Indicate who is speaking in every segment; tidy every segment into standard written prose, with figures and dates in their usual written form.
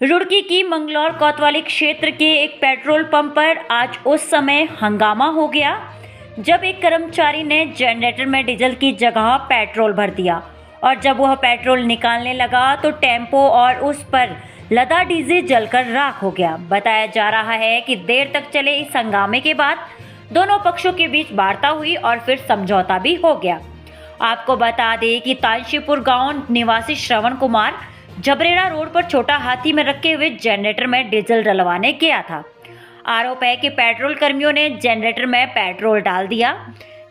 Speaker 1: रुड़की की मंगलौर कोतवाली क्षेत्र के एक पेट्रोल पंप पर आज उस समय हंगामा हो गया जब एक कर्मचारी ने जनरेटर में डीजल की जगह पेट्रोल भर दिया और जब वह पेट्रोल निकालने लगा तो टेम्पो और उस पर लदा डीजल जलकर राख हो गया। बताया जा रहा है कि देर तक चले इस हंगामे के बाद दोनों पक्षों के बीच वार्ता हुई और फिर समझौता भी हो गया। आपको बता दें कि तानशीपुर गांव निवासी श्रवण कुमार जबरेड़ा रोड पर छोटा हाथी में रखे हुए जनरेटर में डीजल डलवाने गया था। आरोप है कि पेट्रोल कर्मियों ने जनरेटर में पेट्रोल डाल दिया।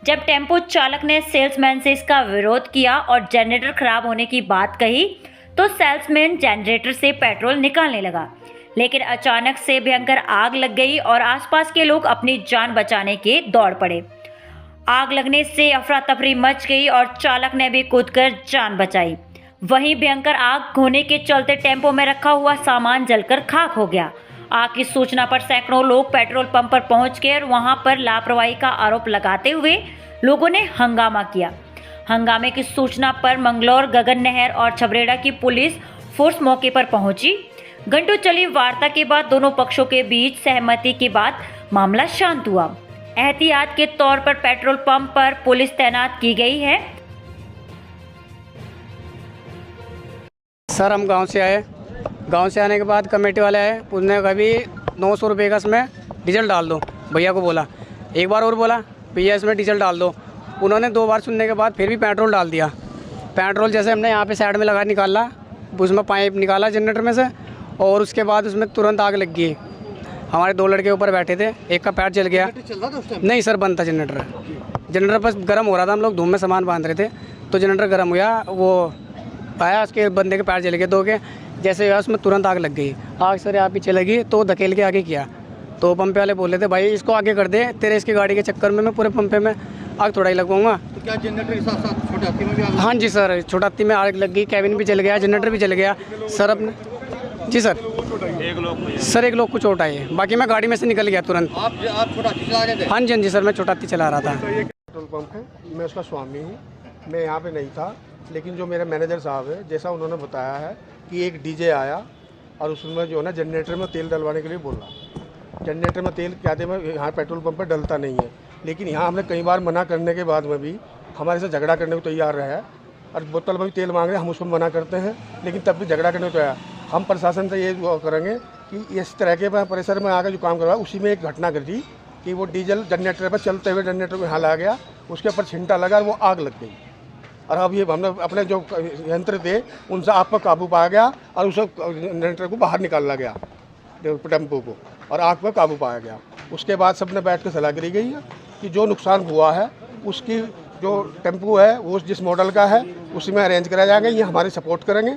Speaker 1: जब टेम्पो चालक ने सेल्समैन से इसका विरोध किया और जनरेटर खराब होने की बात कही तो सेल्समैन जनरेटर से पेट्रोल निकालने लगा, लेकिन अचानक से भयंकर आग लग गई और आसपास के लोग अपनी जान बचाने के दौड़ पड़े। आग लगने से अफरा तफरी मच गई और चालक ने भी कूदकर जान बचाई। वहीं भयंकर आग होने के चलते टेम्पो में रखा हुआ सामान जलकर खाक हो गया। आग की सूचना पर सैकड़ों लोग पेट्रोल पंप पर पहुंच गए और वहां पर लापरवाही का आरोप लगाते हुए लोगों ने हंगामा किया। हंगामे की सूचना पर मंगलौर, गगन नहर और छबरेड़ा की पुलिस फोर्स मौके पर पहुंची। घंटों चली वार्ता के बाद दोनों पक्षों के बीच सहमति के बाद मामला शांत हुआ। एहतियात के तौर पर पेट्रोल पंप पर पुलिस तैनात की गई है।
Speaker 2: सर, हम गांव से आए। गांव से आने के बाद कमेटी वाले आए, उसने कभी 900 रुपये का इसमें डीजल डाल दो। भैया को बोला, एक बार और बोला भैया इसमें डीजल डाल दो। उन्होंने 2 बार सुनने के बाद फिर भी पेट्रोल डाल दिया। पेट्रोल जैसे हमने यहाँ पे साइड में लगा निकाला, उसमें पाइप निकाला जनरेटर में से और उसके बाद उसमें तुरंत आग लग गई। हमारे 2 लड़के ऊपर बैठे थे, एक का पैर जल गया। नहीं सर, बंद था जनरेटर। जनरेटर बस गर्म हो रहा था, हम लोग धूम में सामान बांध रहे थे तो जनरेटर गर्म हुआ, वो आया, उसके बंदे के पैर जल गए 2 के। जैसे हुआ उसमें तुरंत आग लग गई। आग सर यहाँ पीछे लगी तो धकेल के आगे किया तो पंपे वाले बोले थे भाई इसको आगे कर दे, तेरे इसकी गाड़ी के चक्कर में मैं पूरे पंपे में आग थोड़ा ही लगवाऊंगा।
Speaker 3: तो क्या जनरेटर के साथ साथ छोटे हाथी में भी आग?
Speaker 2: हाँ जी सर, छोटा हाथी में आग लग गई, कैबिन भी जल गया, जनरेटर भी जल गया सर अपने। जी सर, एक लोग को चोट आई है, बाकी मैं गाड़ी में से निकल गया तुरंत।
Speaker 3: आप छोटा हाथी चला रहे थे?
Speaker 2: हाँ जी सर, मैं छोटा हाथी चला रहा था।
Speaker 4: पेट्रोल पंप है, मैं उसका स्वामी हूँ। मैं यहाँ पे नहीं था, लेकिन जो मेरे मैनेजर साहब है, जैसा उन्होंने बताया है कि एक डीजे आया और उसमें जो है ना जनरेटर में तेल डलवाने के लिए बोला। जनरेटर में तेल क्या थे, यहाँ पेट्रोल पंप पर डलता नहीं है, लेकिन यहाँ हमने कई बार मना करने के बाद में भी हमारे से झगड़ा करने को तैयार रहा है और बोतल में भी तेल मांग रहे, हम उसको मना करते हैं, लेकिन तब भी झगड़ा करने को तैयार। हम प्रशासन से ये करेंगे कि इस तरह के परिसर में आकर जो काम करवा, उसी में एक घटना घटी कि वो डीजल जनरेटर पर चलते हुए जनरेटर को यहाँ ला गया, उसके ऊपर छिंटा लगा और वो आग लग गई। और अब ये हमने अपने जो यंत्र थे उनसे आग पर काबू पाया गया और उस जनरेटर को बाहर निकाला गया टेम्पो को, और आग पर काबू पाया गया। उसके बाद सबने बैठ कर सलाह करी गई है कि जो नुकसान हुआ है उसकी जो टेम्पो है वो जिस मॉडल का है उसी में अरेंज कराया जाएगा। ये हमारे सपोर्ट करेंगे,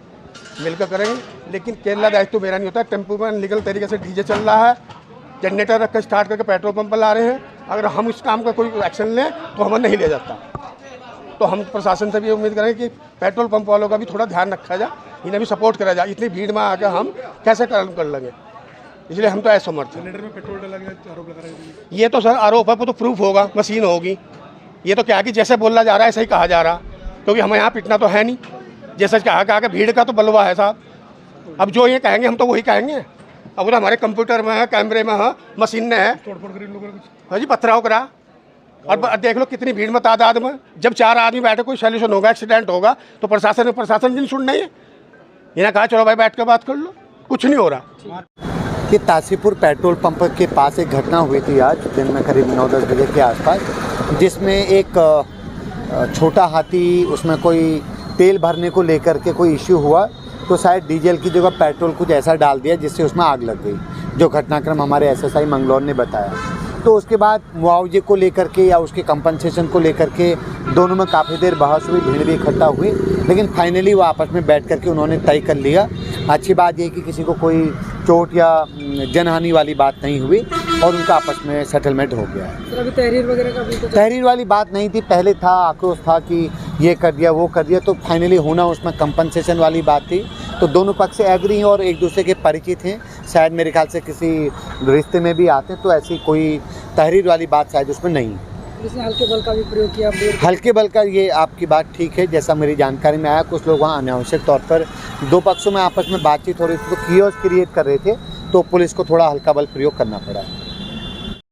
Speaker 4: मिलकर करेंगे, लेकिन केरला दायित्व तो मेरा नहीं होता। टेम्पो में लीगल तरीके से डीजे चल रहा है, जनरेटर रख कर स्टार्ट करके पेट्रोल पंप पर ला रहे हैं। अगर हम इस काम का कोई एक्शन लें तो हमें नहीं लिया जाता। तो हम प्रशासन से भी उम्मीद करें कि पेट्रोल पंप वालों का भी थोड़ा ध्यान रखा जाए, इन्हें भी सपोर्ट करा जाए। इतनी भीड़ में आकर हम कैसे काम कर लेंगे, इसलिए हम तो ऐसा समर्थ हैं।
Speaker 3: जनरेटर में पेट्रोल डाला गया आरोप लगा रहे हैं।
Speaker 4: ये तो सर आरोप है, वो तो प्रूफ होगा, मशीन होगी। ये तो क्या कि जैसे बोला जा रहा है ऐसा ही कहा जा रहा, क्योंकि हमें यहाँ पिटना तो है नहीं। जैसा कहा कि भीड़ का तो बलवा है साहब, अब जो ये कहेंगे हम तो वही कहेंगे। अब वो तो हमारे कंप्यूटर में है, कैमरे में है, मशीन में है।
Speaker 3: तोड़फोड़ करी लोगों ने कुछ?
Speaker 4: हाँ जी, पथराव करा। और देख लो कितनी भीड़ में तादाद में, जब 4 आदमी बैठे कोई सोल्यूशन होगा, एक्सीडेंट होगा तो प्रशासन जिन सुन नहीं है। इन्हें कहा चलो भाई बैठ कर बात कर लो, कुछ नहीं हो रहा।
Speaker 5: कि तासीपुर पेट्रोल पंप के पास एक घटना हुई थी आज दिन में करीब 9-10 बजे के आसपास, जिसमें एक छोटा हाथी, उसमें कोई तेल भरने को लेकर के कोई इश्यू हुआ तो शायद डीजल की जगह पेट्रोल कुछ ऐसा डाल दिया जिससे उसमें आग लग गई, जो घटनाक्रम हमारे एसएसआई मंगलौर ने बताया। तो उसके बाद मुआवजे को लेकर के या उसके कंपनसेशन को लेकर के दोनों में काफ़ी देर बहस हुई, भीड़ भी इकट्ठा हुई, लेकिन फाइनली वो आपस में बैठ करके उन्होंने तय कर लिया। अच्छी बात यह कि किसी को कोई चोट या जनहानि वाली बात नहीं हुई और उनका आपस में सेटलमेंट हो गया है।
Speaker 6: अभी तहरीर वगैरह का भी
Speaker 5: तहरीर वाली बात नहीं थी, पहले था आक्रोश था कि ये कर दिया वो कर दिया, तो फाइनली होना उसमें कंपनसेशन वाली बात थी। तो दोनों पक्ष एग्री हैं और एक दूसरे के परिचित हैं, शायद मेरे ख्याल से किसी रिश्ते में भी आते हैं, तो ऐसी कोई तहरीर वाली बात शायद उसमें नहीं है।
Speaker 6: पुलिस ने हल्के बल का भी प्रयोग किया।
Speaker 5: हल्के बल का, ये आपकी बात ठीक है। जैसा मेरी जानकारी में आया, कुछ लोग वहाँ अनावश्यक तौर पर दो पक्षों में आपस में बातचीत हो रही थी, तो कियोस्क क्रिएट कर रहे थे, तो पुलिस को थोड़ा हल्का बल प्रयोग करना पड़ा है।